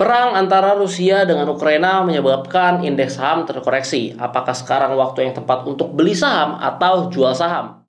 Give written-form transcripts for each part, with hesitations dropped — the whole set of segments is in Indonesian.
Perang antara Rusia dengan Ukraina menyebabkan indeks saham terkoreksi. Apakah sekarang waktu yang tepat untuk beli saham atau jual saham?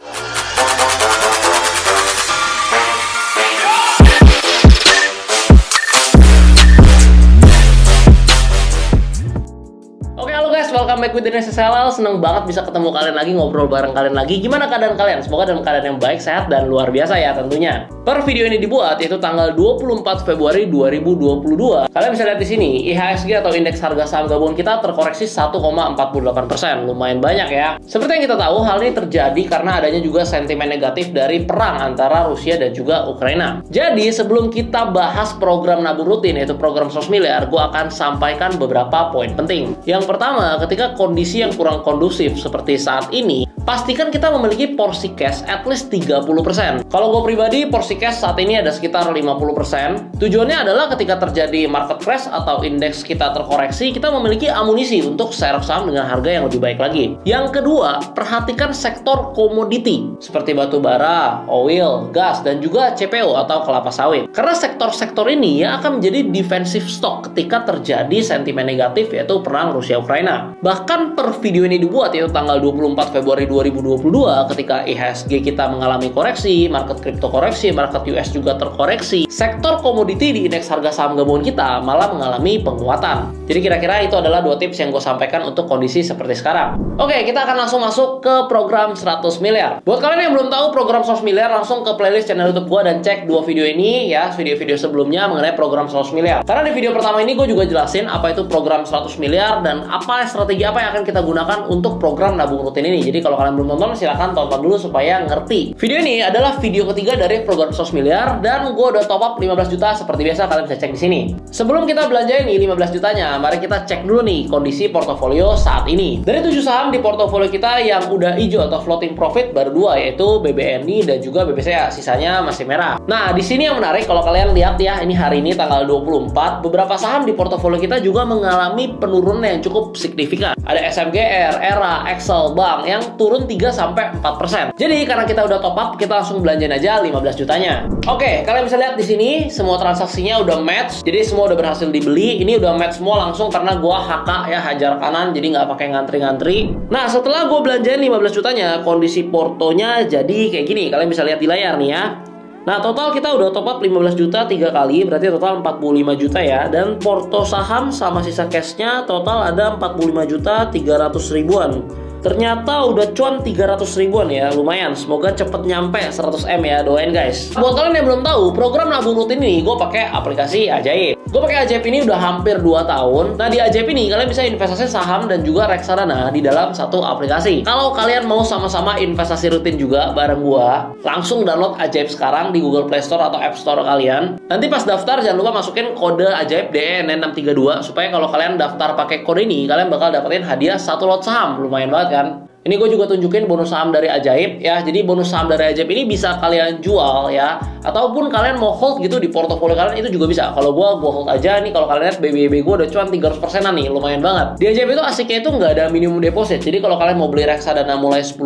Welcome back with Dinesh SLL. Seneng banget bisa ketemu kalian lagi, ngobrol bareng kalian lagi. Gimana keadaan kalian? Semoga dalam keadaan yang baik, sehat, dan luar biasa ya tentunya. Per video ini dibuat yaitu tanggal 24 Februari 2022. Kalian bisa lihat di sini, IHSG atau indeks harga saham gabungan kita terkoreksi 1,48%. Lumayan banyak ya. Seperti yang kita tahu, hal ini terjadi karena adanya juga sentimen negatif dari perang antara Rusia dan juga Ukraina. Jadi sebelum kita bahas program nabung rutin yaitu program 100 miliar, gue akan sampaikan beberapa poin penting. Yang pertama, ketika kondisi yang kurang kondusif seperti saat ini, pastikan kita memiliki porsi cash at least 30%. Kalau gue pribadi, porsi cash saat ini ada sekitar 50%. Tujuannya adalah ketika terjadi market crash atau indeks kita terkoreksi, kita memiliki amunisi untuk serve saham dengan harga yang lebih baik lagi. Yang kedua, perhatikan sektor komoditi seperti batu bara, oil, gas, dan juga CPO atau kelapa sawit. Karena sektor-sektor ini ya akan menjadi defensive stock ketika terjadi sentimen negatif yaitu perang Rusia-Ukraina. Bahkan per video ini dibuat yaitu tanggal 24 Februari 2022 ketika IHSG kita mengalami koreksi, market crypto koreksi, market US juga terkoreksi, sektor komoditi di indeks harga saham gabungan kita malah mengalami penguatan. Jadi kira-kira itu adalah dua tips yang gue sampaikan untuk kondisi seperti sekarang. Oke, kita akan langsung masuk ke program 100 miliar. Buat kalian yang belum tahu program 100 miliar, langsung ke playlist channel YouTube gue dan cek dua video ini ya, video-video sebelumnya mengenai program 100 miliar. Karena di video pertama ini gue juga jelasin apa itu program 100 miliar dan apa strategi apa yang akan kita gunakan untuk program nabung rutin ini. Jadi kalau kalian belum tonton, silahkan tonton dulu supaya ngerti. Video ini adalah video ketiga dari program 100 miliar dan gue udah top up 15 juta seperti biasa, kalian bisa cek di sini. Sebelum kita belanja ini 15 jutanya, mari kita cek dulu nih kondisi portofolio saat ini. Dari 7 saham di portofolio kita yang udah hijau atau floating profit baru 2 yaitu BBNI dan juga BBCA, sisanya masih merah. Nah, di sini yang menarik kalau kalian lihat ya, ini hari ini tanggal 24, beberapa saham di portofolio kita juga mengalami penurunan yang cukup signifikan. Ada SMGR, ERA, Excel, Bank yang turun 3-4%. Jadi karena kita udah top up, kita langsung belanjain aja 15 jutanya. Oke, kalian bisa lihat di sini semua transaksinya udah match. Jadi semua udah berhasil dibeli. Ini udah match semua langsung karena gua HK ya, hajar kanan, jadi nggak pakai ngantri-ngantri. Nah, setelah gua belanjain 15 jutanya, kondisi portonya jadi kayak gini. Kalian bisa lihat di layar nih ya. Nah, total kita udah top up 15 juta 3 kali, berarti total 45 juta ya. Dan porto saham sama sisa cashnya total ada 45 juta 300 ribuan. Ternyata udah cuan 300 ribuan ya, lumayan. Semoga cepet nyampe 100M ya, doain guys. Buat kalian yang belum tahu, program nabung rutin ini gue pakai aplikasi Ajaib. Gue pakai Ajaib ini udah hampir 2 tahun. Nah, di Ajaib ini kalian bisa investasi saham dan juga reksadana di dalam satu aplikasi. Kalau kalian mau sama-sama investasi rutin juga bareng gue, langsung download Ajaib sekarang di Google Play Store atau App Store kalian. Nanti pas daftar jangan lupa masukin kode Ajaib DEN632 supaya kalau kalian daftar pakai kode ini, kalian bakal dapetin hadiah 1 lot saham. Lumayan banget kan? Ini gue juga tunjukin bonus saham dari Ajaib ya. Jadi bonus saham dari Ajaib ini bisa kalian jual ya, ataupun kalian mau hold gitu di portofolio kalian, itu juga bisa. Kalau gue hold aja nih. Kalau kalian lihat BBB gue udah cuan 300%an nih, lumayan banget. Di Ajaib itu asiknya itu nggak ada minimum deposit. Jadi kalau kalian mau beli reksadana mulai 10.000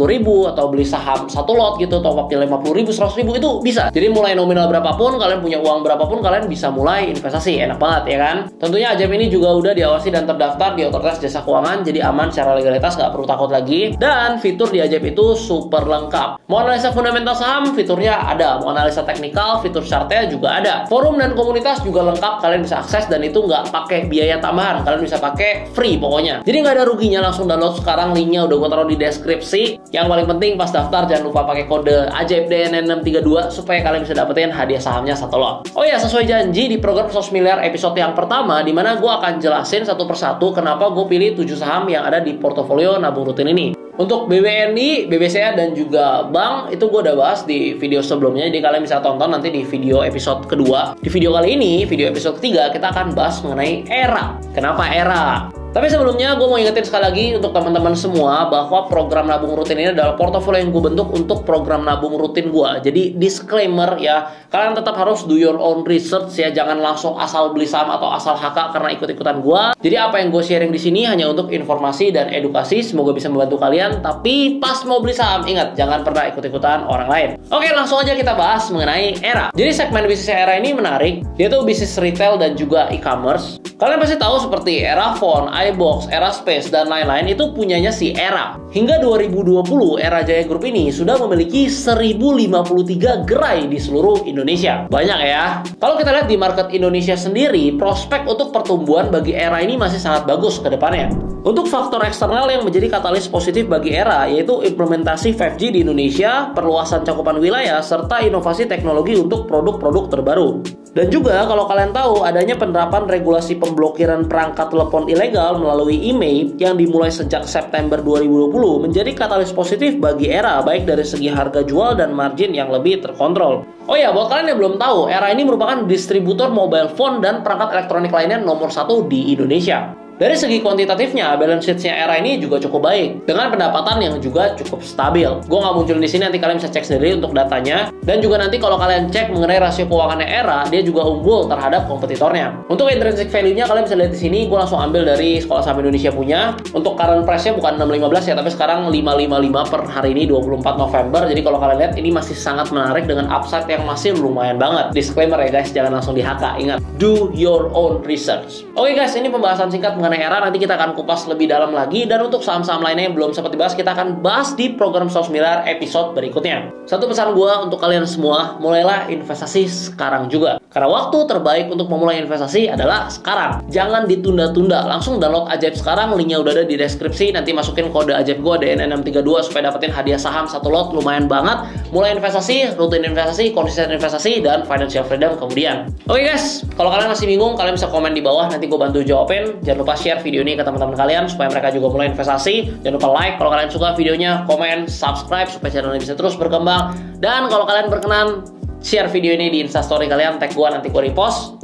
atau beli saham 1 lot gitu, top upnya 50.000, 100.000 itu bisa. Jadi mulai nominal berapapun, kalian punya uang berapapun, kalian bisa mulai investasi. Enak banget ya kan? Tentunya Ajaib ini juga udah diawasi dan terdaftar di Otoritas Jasa Keuangan, jadi aman secara legalitas, nggak perlu takut lagi. Dan fitur di Ajaib itu super lengkap. Mau analisa fundamental saham, fiturnya ada. Mau analisa teknikal, fitur chartnya juga ada. Forum dan komunitas juga lengkap, kalian bisa akses dan itu nggak pakai biaya tambahan. Kalian bisa pakai free pokoknya. Jadi nggak ada ruginya, langsung download sekarang. Linknya udah gue taruh di deskripsi. Yang paling penting pas daftar jangan lupa pakai kode Ajaib DEN632 supaya kalian bisa dapetin hadiah sahamnya 1 lot. Oh ya, sesuai janji di program 100 miliar episode yang pertama, dimana gue akan jelasin satu persatu kenapa gue pilih 7 saham yang ada di portofolio nabung rutin ini. Untuk BBNI, BBCA, dan juga Bank itu gue udah bahas di video sebelumnya, jadi kalian bisa tonton nanti di video episode kedua. Di video kali ini, video episode ketiga, kita akan bahas mengenai ERA. Kenapa ERA? Tapi sebelumnya gue mau ingetin sekali lagi untuk teman-teman semua bahwa program nabung rutin ini adalah portofolio yang gue bentuk untuk program nabung rutin gue. Jadi disclaimer ya, kalian tetap harus do your own research ya, jangan langsung asal beli saham atau asal HK karena ikut-ikutan gue. Jadi apa yang gue sharing di sini hanya untuk informasi dan edukasi, semoga bisa membantu kalian. Tapi pas mau beli saham, ingat jangan pernah ikut-ikutan orang lain. Oke, langsung aja kita bahas mengenai Era. Jadi segmen bisnis Era ini menarik, yaitu bisnis retail dan juga e-commerce. Kalian pasti tahu seperti Era Phone, iBox, Era Space, dan lain-lain itu punyanya si Era. Hingga 2020, Era Jaya Group ini sudah memiliki 1053 gerai di seluruh Indonesia. Banyak ya. Kalau kita lihat di market Indonesia sendiri, prospek untuk pertumbuhan bagi Era ini masih sangat bagus ke depannya. Untuk faktor eksternal yang menjadi katalis positif bagi Era, yaitu implementasi 5G di Indonesia, perluasan cakupan wilayah, serta inovasi teknologi untuk produk-produk terbaru. Dan juga kalau kalian tahu adanya penerapan regulasi pemblokiran perangkat telepon ilegal melalui email yang dimulai sejak September 2020 menjadi katalis positif bagi Era, baik dari segi harga jual dan margin yang lebih terkontrol. Oh ya, buat kalian yang belum tahu, Era ini merupakan distributor mobile phone dan perangkat elektronik lainnya nomor 1 di Indonesia. Dari segi kuantitatifnya, balance sheet-nya Era ini juga cukup baik, dengan pendapatan yang juga cukup stabil. Gue nggak muncul di sini, nanti kalian bisa cek sendiri untuk datanya. Dan juga nanti kalau kalian cek mengenai rasio keuangannya Era, dia juga unggul terhadap kompetitornya. Untuk intrinsic value-nya, kalian bisa lihat di sini, gue langsung ambil dari Sekolah Saham Indonesia punya. Untuk current price-nya bukan 615 ya, tapi sekarang 555 per hari ini 24 November. Jadi kalau kalian lihat, ini masih sangat menarik dengan upside yang masih lumayan banget. Disclaimer ya guys, jangan langsung di-HK. Ingat, do your own research. Oke guys, ini pembahasan singkat mengenai Era, nanti kita akan kupas lebih dalam lagi. Dan untuk saham-saham lainnya yang belum sempat dibahas, kita akan bahas di program 100 miliar episode berikutnya. Satu pesan gue untuk kalian semua, mulailah investasi sekarang juga, karena waktu terbaik untuk memulai investasi adalah sekarang. Jangan ditunda-tunda, langsung download Ajaib sekarang, linknya udah ada di deskripsi. Nanti masukin kode Ajaib gue DNN632 supaya dapetin hadiah saham 1 lot, lumayan banget. Mulai investasi, rutin investasi, konsisten investasi, dan financial freedom kemudian. Oke guys, kalau kalian masih bingung, kalian bisa komen di bawah, nanti gue bantu jawabin. Jangan lupa share video ini ke teman-teman kalian supaya mereka juga mulai investasi. Jangan lupa like kalau kalian suka videonya, komen, subscribe supaya channel ini bisa terus berkembang. Dan kalau kalian berkenan, share video ini di Instastory kalian, tag gue, nanti gue repost.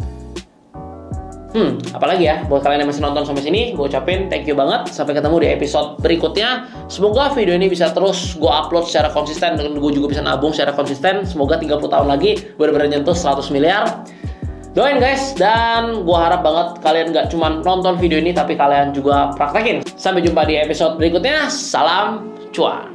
Apalagi ya, buat kalian yang masih nonton sampai sini, gue ucapin thank you banget. Sampai ketemu di episode berikutnya. Semoga video ini bisa terus gue upload secara konsisten, dan gue juga bisa nabung secara konsisten. Semoga 30 tahun lagi benar-benar nyentuh 100 miliar. Doain guys, dan gue harap banget kalian gak cuma nonton video ini, tapi kalian juga praktekin. Sampai jumpa di episode berikutnya. Salam cuan.